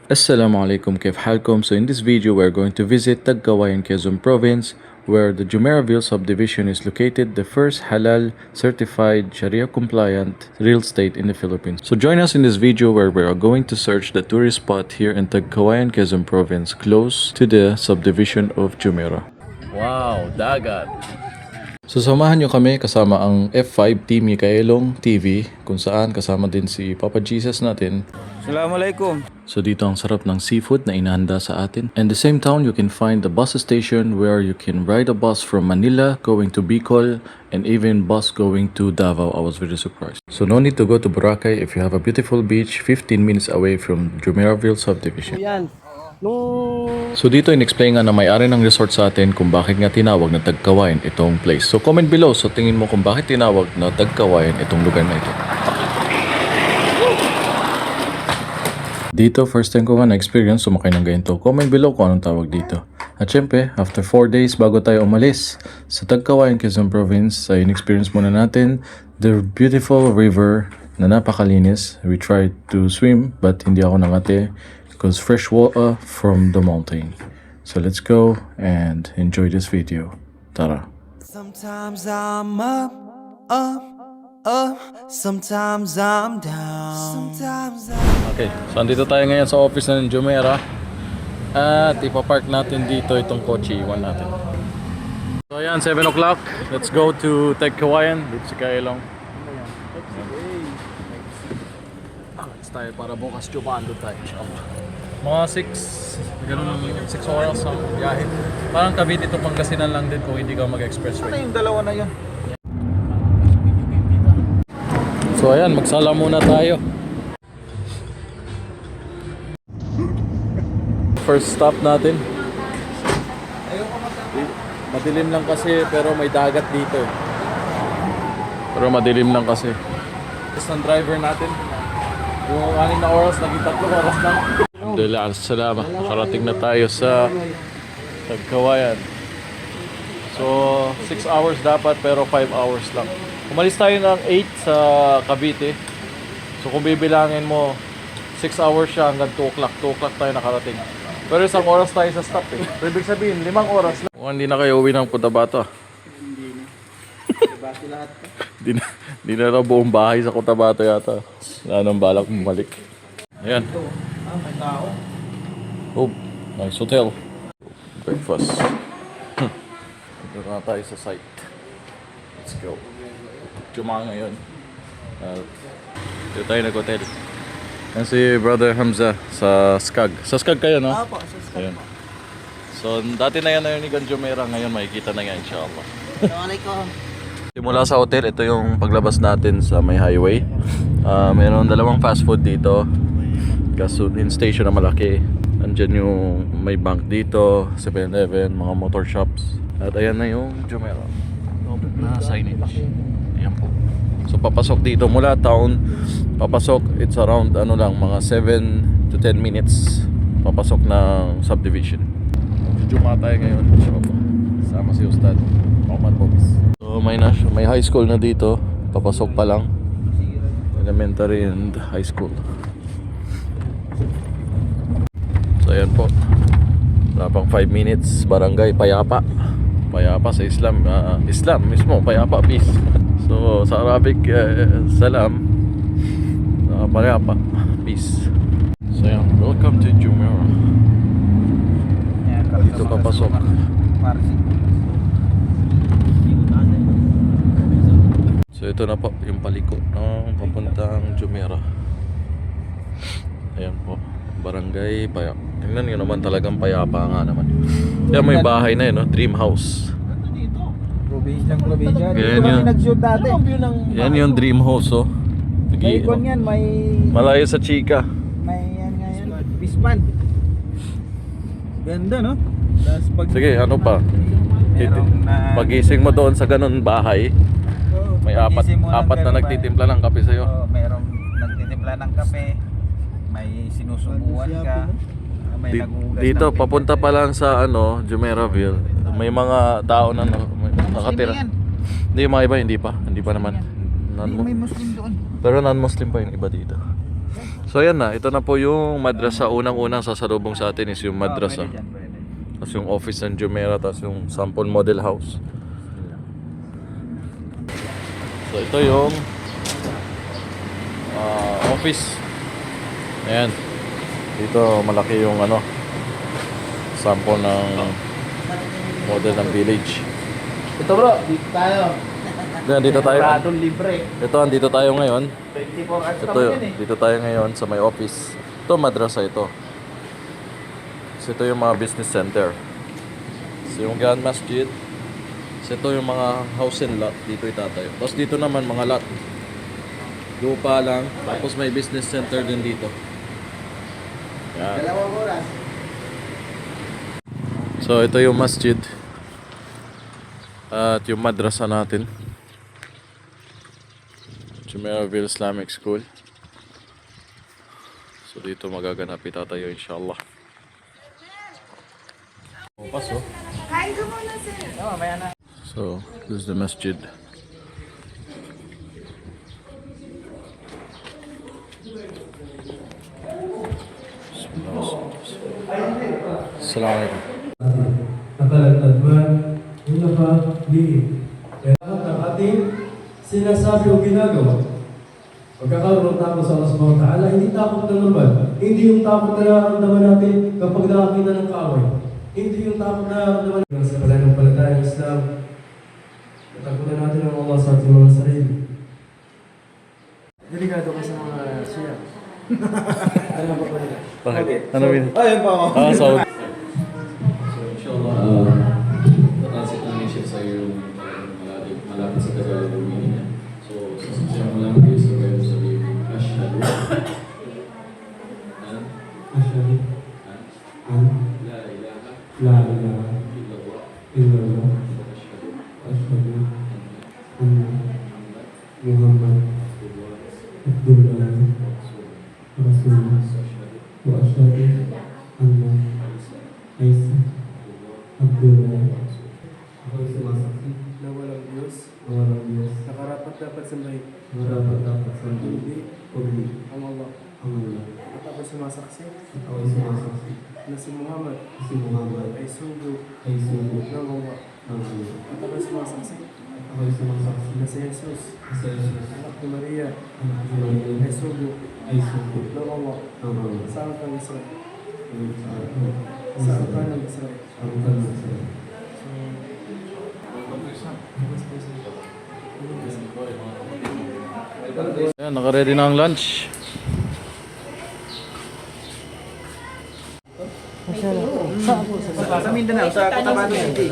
Assalamu alaikum, كيف حالكم? So in this video we're going to visit Tagkawayan, Quezon Province, where the Jumeirahville subdivision is located, the first halal certified Sharia compliant real estate in the Philippines. So join us in this video where we are going to search the tourist spot here in Tagkawayan, Quezon Province, close to the subdivision of Jumeirah. Wow, dagat! So samahan nyo kami kasama ang F5 Team Mikaelong TV, kung saan kasama din si Papa Jesus natin. Assalamualaikum. So dito ang sarap ng seafood na inahanda sa atin. And the same town, you can find the bus station where you can ride a bus from Manila going to Bicol and even bus going to Davao. I was very surprised. So no need to go to Boracay if you have a beautiful beach 15 minutes away from Jumeirahville subdivision. Yan. So dito in-explain nga na may-ari ng resort sa atin kung bakit nga tinawag na Tagkawayan itong place. So comment below, so tingin mo kung bakit tinawag na Tagkawayan itong lugar na ito. Dito, first time ko nga na-experience sumakay ng ganito. Comment below kung anong tawag dito. At syempre, after 4 days bago tayo umalis sa Tagkawayan, Quezon Province, ay in-experience muna natin the beautiful river na napakalinis. We tried to swim but hindi ako nangate because fresh water from the mountain. So let's go and enjoy this video. Tara! Sometimes I'm up, up. Sometimes I'm down. Sometimes Okay, so andito tayo ngayon sa office ng Jumeirah. At ipapark natin dito itong kotse, iwan natin. So ayan, 7 o'clock. Let's go to Tagkawayan. Dito si Kailong. Let's tayo para bukas Jumando tayo. Mga 6, ganun 6 oras ang biyahe. Parang Cavite to Pangasinan lang din kung hindi ka mag-expressway. Ano yung dalawa na yun? So ayan, magsala muna tayo. First stop natin. Madilim lang kasi pero may dagat dito. Pero madilim lang kasi. Isang driver natin. Yung 6 na oras, naging 3 oras lang. Alhamdulillah, salamat. Nakarating na tayo sa Tagkawayan. So 6 hours dapat pero 5 hours lang. Umalis tayo ng 8 sa Cavite. So kung bibilangin mo 6 hours siya hanggang 2 o'clock. 2 o'clock tayo nakarating. Pero isang oras tayo sa stop eh. So ibig sabihin 5 oras lang. Kung hindi na kayo uwi ng Cotabato. Hindi na. Cotabato lahat. Di na raw buong bahay sa Cotabato yata. Wala nang balak bumalik. Ayan. May tao. Oh, nice hotel. Breakfast. Dito na tayo sa site. Let's go. Juma ngayon. Dito tayo nag-hotel. Yan si Brother Hamza sa Skag. Sa Skag kayo, no? Apo, sa Skag. Ayan. So, dati na yan narinig ang Jumeirah. Ngayon makikita na yan, inshallah. Assalamualaikum. Simula sa hotel, ito yung paglabas natin sa may highway. Mayroon 2 fast food dito. Gasoline station na malaki. Andyan yung may bank dito, 7-Eleven, mga motor shops. At ayan na yung Jumeirah na signage. Ayan po. So papasok dito mula town, papasok it's around mga 7 to 10 minutes papasok ng subdivision. Juma tayo ngayon. Sama si Ustad Omar Bobis. So may high school na dito, papasok pa lang. Elementary and high school. So ayan po. Wala pang 5 minutes, barangay Payapa. Payapa sa Islam, Islam mismo, Payapa, peace. So sa Arabic, salam, Payapa, peace. So ayan, welcome to Jumeirah. Dito papasok. So ito na po yung paliko ng papuntang Jumeirah. Ayan po, barangay Payapa. Tingnan nyo naman, talagang payapa nga naman. Yan mo yung bahay na yun, no? Dream house. Probinsya. Yan Dito yun. kami nag-shoot dati. Yan yung dream house, oh. May ikon yan, may... Malayo sa chika. May yan nga yan. Bispan. Ganda, no? Tapos pag... Sige, ano pa? Pagising mo doon sa ganun bahay, may apat na nagtitimpla ng kape sa'yo. Merong nagtitimpla ng kape. May sinusubuan ka. May nagugas Dito, ng papunta pa lang sa Jumeirahville. May mga tao na nakatira. Hindi, mga iba, hindi pa naman. May Muslim doon. Pero non-Muslim pa yung iba dito. So yan na, ito na po yung madrasa. Unang-unang sasalubong sa atin is yung madrasa. Pwede dyan, pwede. Tapos yung office ng Jumeirah, tapos yung sample model house. So ito yung office. Ayan. Dito malaki yung ano, sample ng model ng village. Ito bro, dito tayo. Ayan, dito tayo. Radon libre. Ito, andito tayo ngayon. 24 hours Ito, naman yan eh. dito tayo ngayon sa may office. Ito, madrasa ito. So, ito yung mga business center. So, yung Grand Masjid. So, ito yung mga house and lot. Dito itatayo. Tapos dito naman mga lot. Lupa lang. Tapos may business center din dito. Yan. Dalawang oras. So, ito yung masjid. At yung madrasa natin. Jumeirahville Islamic School. So dito magaganap itatayo inshallah. Paso. Kain ka muna, sir. Oo, maya na. So this is the masjid. Assalamualaikum. Nakalagtad yung nakaliit. Kaya lahat ng ating sinasabi o ginagawa. Pagkakaroon ng takot sa Allah subhanahu wa ta'ala, hindi takot na normal. Hindi yung takot na nararamdaman natin kapag nakakita ng kaaway. Hindi yung takot na nararamdaman natin sa pananampalataya ng Islam. Natagunan natin ang Allah sa ating mga sarili. Delikado ka sa mga siya. Ano ba pa nila? Bakit? Ano yun? Ayun pa ako. So inshallah, tatansin namin siya sa yung malapit sa Tagalog yung meaning niya. So, sasabihin mo lang kayo sa kayo sabihin, Ashhadu an Asyari. An. la ilaha La ilaha. illallah Illallah. wa ashhadu Asyari. anna Anna. Muhammad. Abdullah. Rasulullah. Wa ashhadu anna Isa Abdullah. Ako'y sumasaksi na walang Diyos, nakarapat dapat sambahin, kundi ang Allah. At ako'y sumasaksi na si Muhammad ay sugo ng Allah. At ako'y sumasaksi na si Jesus, anak ni Maria, ay sugo ng Allah. Saan ka ng Israel? Saan ka ng Israel? Ayan, naka-ready na ang lunch. Sa Mindanao, sa Cotabato City.